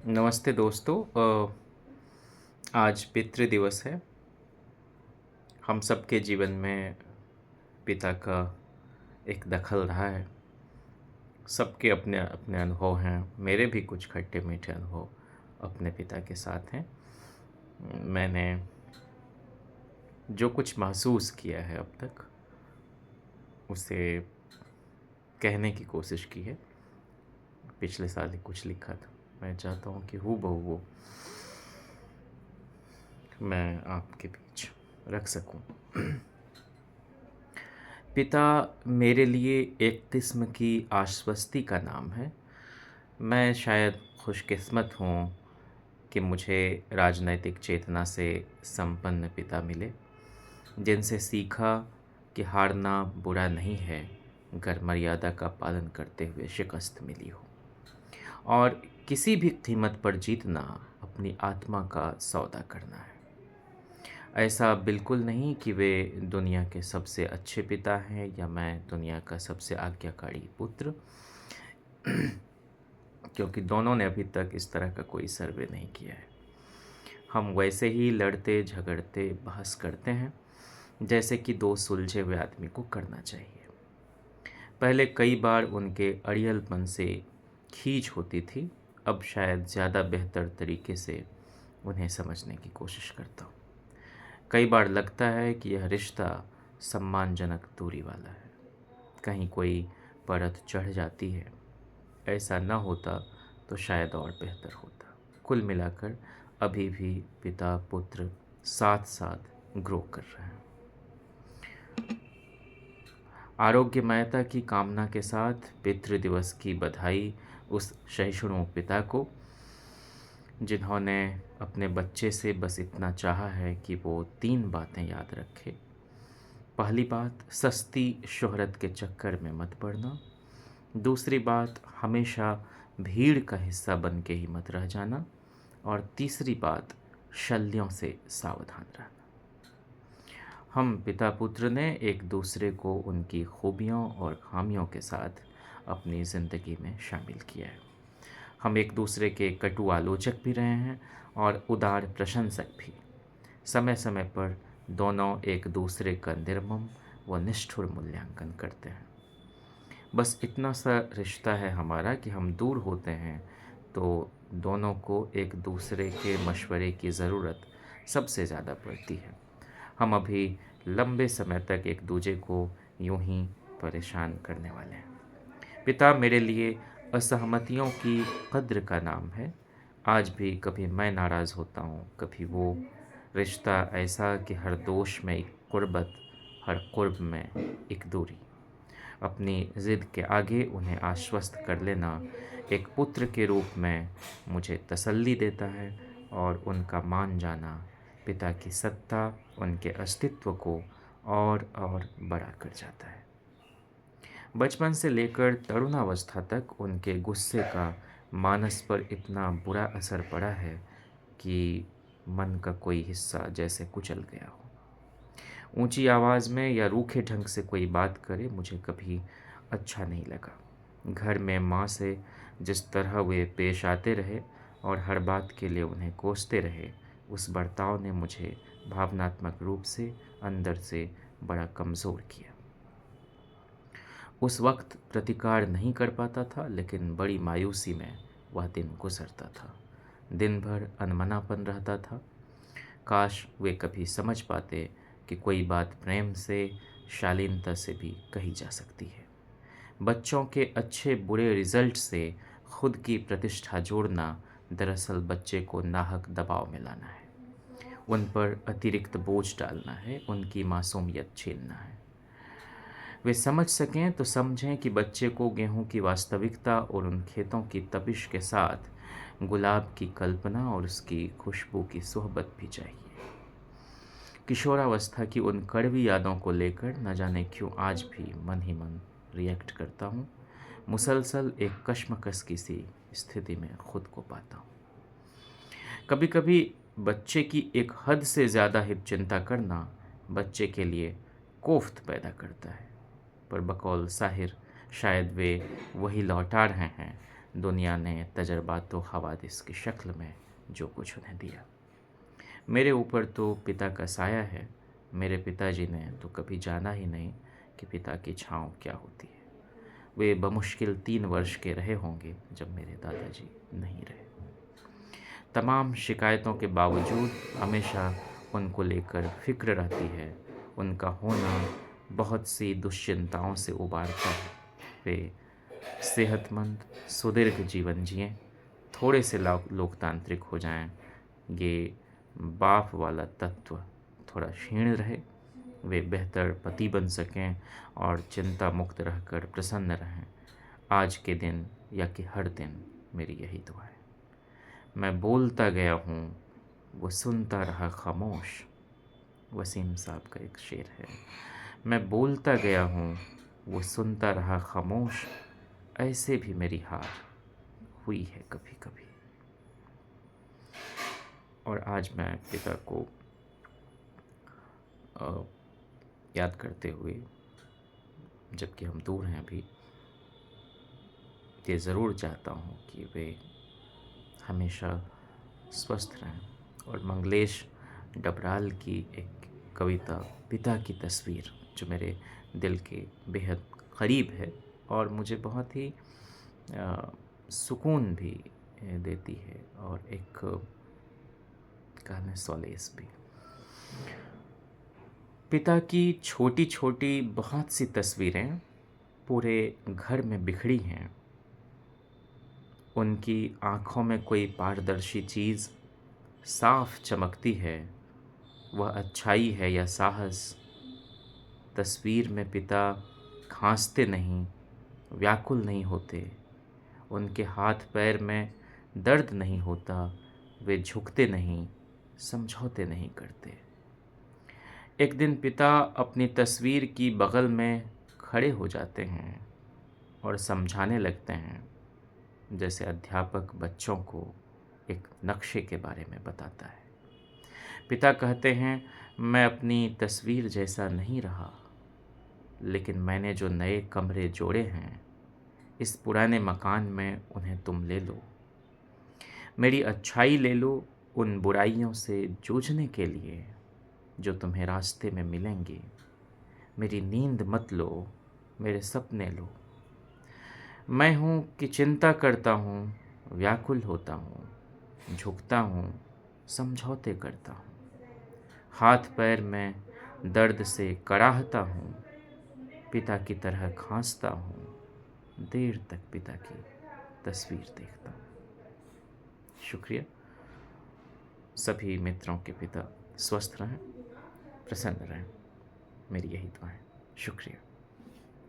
नमस्ते दोस्तों। आज पितृ दिवस है। हम सबके जीवन में पिता का एक दखल रहा है। सबके अपने अपने अनुभव हैं। मेरे भी कुछ खट्टे मीठे अनुभव अपने पिता के साथ हैं। मैंने जो कुछ महसूस किया है अब तक उसे कहने की कोशिश की है। पिछले साल ही कुछ लिखा था। मैं चाहता हूँ कि हूबहू वो मैं आपके बीच रख सकूं। पिता मेरे लिए एक किस्म की आश्वस्ति का नाम है। मैं शायद खुशकिस्मत हूँ कि मुझे राजनैतिक चेतना से संपन्न पिता मिले, जिनसे सीखा कि हारना बुरा नहीं है, अगर मर्यादा का पालन करते हुए शिकस्त मिली हो। और किसी भी कीमत पर जीतना अपनी आत्मा का सौदा करना है। ऐसा बिल्कुल नहीं कि वे दुनिया के सबसे अच्छे पिता हैं या मैं दुनिया का सबसे आज्ञाकारी पुत्र, क्योंकि दोनों ने अभी तक इस तरह का कोई सर्वे नहीं किया है। हम वैसे ही लड़ते झगड़ते बहस करते हैं जैसे कि दो सुलझे हुए आदमी को करना चाहिए। पहले कई बार उनके अड़ियलपन से खींच होती थी, अब शायद ज़्यादा बेहतर तरीके से उन्हें समझने की कोशिश करता हूँ। कई बार लगता है कि यह रिश्ता सम्मानजनक दूरी वाला है, कहीं कोई परत चढ़ जाती है। ऐसा न होता तो शायद और बेहतर होता। कुल मिलाकर अभी भी पिता पुत्र साथ साथ ग्रो कर रहे हैं। आरोग्यमयता की कामना के साथ पितृ दिवस की बधाई उस सहिष्णु पिता को, जिन्होंने अपने बच्चे से बस इतना चाहा है कि वो 3 बातें याद रखे। पहली बात, सस्ती शोहरत के चक्कर में मत पड़ना। दूसरी बात, हमेशा भीड़ का हिस्सा बन के ही मत रह जाना। और तीसरी बात, शल्यों से सावधान रहना। हम पिता पुत्र ने एक दूसरे को उनकी खूबियों और खामियों के साथ अपनी ज़िंदगी में शामिल किया है। हम एक दूसरे के कटु आलोचक भी रहे हैं और उदार प्रशंसक भी। समय समय पर दोनों एक दूसरे का निर्मम व निष्ठुर मूल्यांकन करते हैं। बस इतना सा रिश्ता है हमारा कि हम दूर होते हैं तो दोनों को एक दूसरे के मशवरे की ज़रूरत सबसे ज़्यादा पड़ती है। हम अभी लंबे समय तक एक दूसरे को यूं ही परेशान करने वाले हैं। पिता मेरे लिए असहमतियों की कद्र का नाम है। आज भी कभी मैं नाराज़ होता हूँ, कभी वो। रिश्ता ऐसा कि हर दोष में एक कुर्बत, हर कुर्ब में एक दूरी। अपनी ज़िद के आगे उन्हें आश्वस्त कर लेना एक पुत्र के रूप में मुझे तसल्ली देता है, और उनका मान जाना पिता की सत्ता, उनके अस्तित्व को और बड़ा कर जाता है। बचपन से लेकर तरुणावस्था तक उनके गुस्से का मानस पर इतना बुरा असर पड़ा है कि मन का कोई हिस्सा जैसे कुचल गया हो। ऊंची आवाज़ में या रूखे ढंग से कोई बात करे मुझे कभी अच्छा नहीं लगा। घर में माँ से जिस तरह वे पेश आते रहे और हर बात के लिए उन्हें कोसते रहे, उस बर्ताव ने मुझे भावनात्मक रूप से अंदर से बड़ा कमज़ोर किया। उस वक्त प्रतिकार नहीं कर पाता था, लेकिन बड़ी मायूसी में वह दिन गुजरता था। दिन भर अनमनापन रहता था। काश वे कभी समझ पाते कि कोई बात प्रेम से, शालीनता से भी कही जा सकती है। बच्चों के अच्छे बुरे रिजल्ट से खुद की प्रतिष्ठा जोड़ना दरअसल बच्चे को नाहक दबाव में लाना है, उन पर अतिरिक्त बोझ डालना है, उनकी मासूमियत छीनना है। वे समझ सकें तो समझें कि बच्चे को गेहूं की वास्तविकता और उन खेतों की तपिश के साथ गुलाब की कल्पना और उसकी खुशबू की सोहबत भी चाहिए। किशोरावस्था की उन कड़वी यादों को लेकर न जाने क्यों आज भी मन ही मन रिएक्ट करता हूँ। मुसलसल एक कश्मकश की सी स्थिति में खुद को पाता हूँ। कभी कभी बच्चे की एक हद से ज़्यादा हित चिंता करना बच्चे के लिए कोफ्त पैदा करता है, पर बकौल साहिर शायद वे वही लौटा रहे हैं दुनिया ने तजर्बात व हवादिस की शक्ल में जो कुछ उन्हें दिया। मेरे ऊपर तो पिता का साया है। मेरे पिताजी ने तो कभी जाना ही नहीं कि पिता की छाँव क्या होती है। वे बमुश्किल 3 वर्ष के रहे होंगे जब मेरे दादाजी नहीं रहे। तमाम शिकायतों के बावजूद हमेशा उनको लेकर फ़िक्र रहती है। उनका होना बहुत सी दुश्चिंताओं से उबारता है। वे सेहतमंद सुदीर्घ जीवन जिएं, थोड़े से लोकतांत्रिक हो जाएं, ये बाप वाला तत्व थोड़ा क्षीण रहे। वे बेहतर पति बन सकें और चिंता मुक्त रहकर प्रसन्न रहें। आज के दिन या कि हर दिन मेरी यही दुआ है। मैं बोलता गया हूँ, वो सुनता रहा खामोश। वसीम साहब का एक शेर है। मैं बोलता गया हूँ, वो सुनता रहा खामोश। ऐसे भी मेरी हार हुई है कभी कभी। और आज मैं पिता को याद करते हुए, जबकि हम दूर हैं अभी, ये ज़रूर चाहता हूँ कि वे हमेशा स्वस्थ रहें। और मंगलेश डबराल की एक कविता पिता की तस्वीर, जो मेरे दिल के बेहद करीब है और मुझे बहुत ही सुकून भी देती है और एक कहने सॉलेस भी। पिता की छोटी छोटी बहुत सी तस्वीरें पूरे घर में बिखरी हैं। उनकी आँखों में कोई पारदर्शी चीज़ साफ चमकती है। वह अच्छाई है या साहस। तस्वीर में पिता खांसते नहीं, व्याकुल नहीं होते। उनके हाथ पैर में दर्द नहीं होता। वे झुकते नहीं, समझौते नहीं करते। एक दिन पिता अपनी तस्वीर की बगल में खड़े हो जाते हैं और समझाने लगते हैं, जैसे अध्यापक बच्चों को एक नक्शे के बारे में बताता है। पिता कहते हैं, मैं अपनी तस्वीर जैसा नहीं रहा, लेकिन मैंने जो नए कमरे जोड़े हैं, इस पुराने मकान में उन्हें तुम ले लो। मेरी अच्छाई ले लो उन बुराइयों से जूझने के लिए जो तुम्हें रास्ते में मिलेंगी। मेरी नींद मत लो, मेरे सपने लो। मैं हूँ कि चिंता करता हूँ, व्याकुल होता हूँ, झुकता हूँ, समझौते करता हूँ। हाथ पैर में दर्द से कराहता हूँ, पिता की तरह खांसता हूँ, देर तक पिता की तस्वीर देखता हूँ। शुक्रिया। सभी मित्रों के पिता स्वस्थ रहें, प्रसन्न रहें, मेरी यही दुआ है। शुक्रिया।